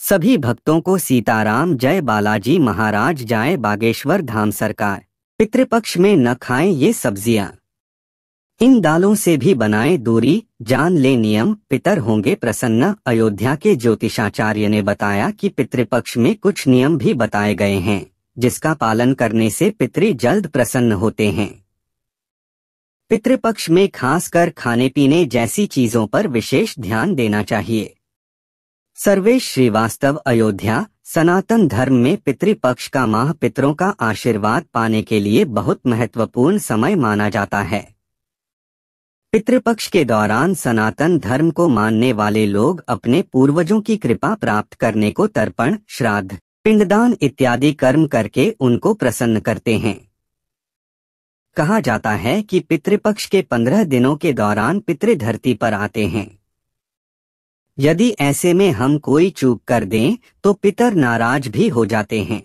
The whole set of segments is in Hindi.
सभी भक्तों को सीताराम। जय बालाजी महाराज। जय बागेश्वर धाम सरकार। पितृपक्ष में न खाएं ये सब्जियां, इन दालों से भी बनाए दूरी। जान ले नियम, पितर होंगे प्रसन्न। अयोध्या के ज्योतिषाचार्य ने बताया कि पितृपक्ष में कुछ नियम भी बताए गए हैं, जिसका पालन करने से पितृ जल्द प्रसन्न होते हैं। पितृपक्ष में खासकर खाने पीने जैसी चीजों पर विशेष ध्यान देना चाहिए। सर्वेश श्रीवास्तव, अयोध्या। सनातन धर्म में पितृपक्ष का माह पितरों का आशीर्वाद पाने के लिए बहुत महत्वपूर्ण समय माना जाता है। पितृपक्ष के दौरान सनातन धर्म को मानने वाले लोग अपने पूर्वजों की कृपा प्राप्त करने को तर्पण, श्राद्ध, पिंडदान इत्यादि कर्म करके उनको प्रसन्न करते हैं। कहा जाता है कि पितृपक्ष के 15 दिनों के दौरान पितृ धरती पर आते हैं। यदि ऐसे में हम कोई चूक कर दें तो पितर नाराज भी हो जाते हैं।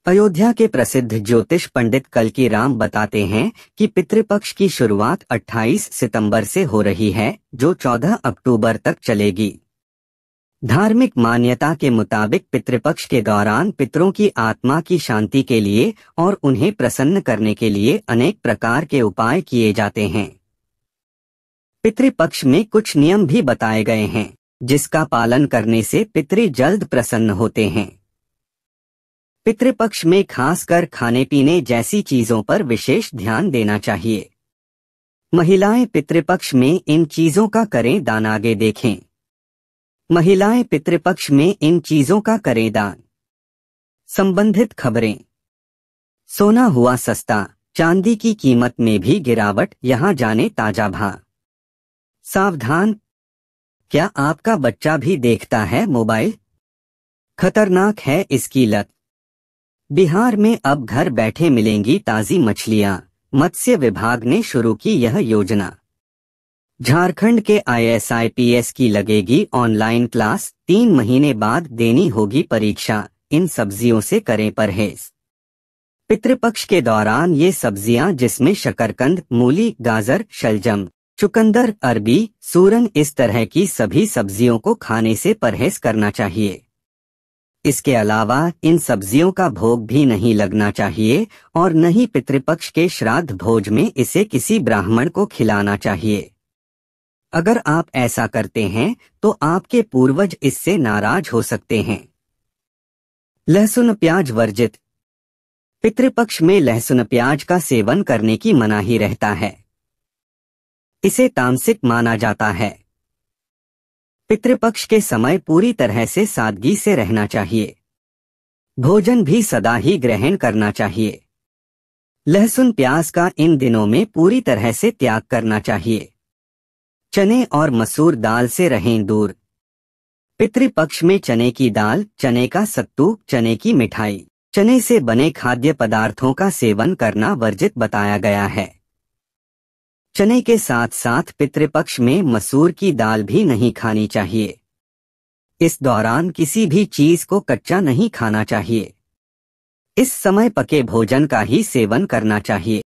अयोध्या के प्रसिद्ध ज्योतिष पंडित कल्की राम बताते हैं कि पितृपक्ष की शुरुआत 28 सितंबर से हो रही है, जो 14 अक्टूबर तक चलेगी। धार्मिक मान्यता के मुताबिक पितृपक्ष के दौरान पितरों की आत्मा की शांति के लिए और उन्हें प्रसन्न करने के लिए अनेक प्रकार के उपाय किए जाते हैं। पितृपक्ष में कुछ नियम भी बताए गए हैं, जिसका पालन करने से पितृ जल्द प्रसन्न होते हैं। पितृपक्ष में खासकर खाने पीने जैसी चीजों पर विशेष ध्यान देना चाहिए। महिलाएं पितृपक्ष में इन चीजों का करें दान। आगे देखें। महिलाएं पितृपक्ष में इन चीजों का करें दान। संबंधित खबरें। सोना हुआ सस्ता, चांदी की कीमत में भी गिरावट। यहां जाने ताजा भाव। सावधान, क्या आपका बच्चा भी देखता है मोबाइल? खतरनाक है इसकी लत। बिहार में अब घर बैठे मिलेंगी ताजी मछलियां। मत्स्य विभाग ने शुरू की यह योजना। झारखंड के IAS-IPS की लगेगी ऑनलाइन क्लास। 3 महीने बाद देनी होगी परीक्षा। इन सब्जियों से करें परहेज। पितृपक्ष के दौरान ये सब्जियां, जिसमें शकरकंद, मूली, गाजर, शलजम, चुकंदर, अरबी, सूरन, इस तरह की सभी सब्जियों को खाने से परहेज करना चाहिए। इसके अलावा इन सब्जियों का भोग भी नहीं लगना चाहिए और न ही पितृपक्ष के श्राद्ध भोज में इसे किसी ब्राह्मण को खिलाना चाहिए। अगर आप ऐसा करते हैं तो आपके पूर्वज इससे नाराज हो सकते हैं। लहसुन प्याज वर्जित। पितृपक्ष में लहसुन प्याज का सेवन करने की मनाही रहता है। इसे तामसिक माना जाता है। पितृपक्ष के समय पूरी तरह से सादगी से रहना चाहिए। भोजन भी सदा ही ग्रहण करना चाहिए। लहसुन प्याज का इन दिनों में पूरी तरह से त्याग करना चाहिए। चने और मसूर दाल से रहें दूर। पितृपक्ष में चने की दाल, चने का सत्तू, चने की मिठाई, चने से बने खाद्य पदार्थों का सेवन करना वर्जित बताया गया है। चने के साथ साथ पितृपक्ष में मसूर की दाल भी नहीं खानी चाहिए। इस दौरान किसी भी चीज को कच्चा नहीं खाना चाहिए। इस समय पके भोजन का ही सेवन करना चाहिए।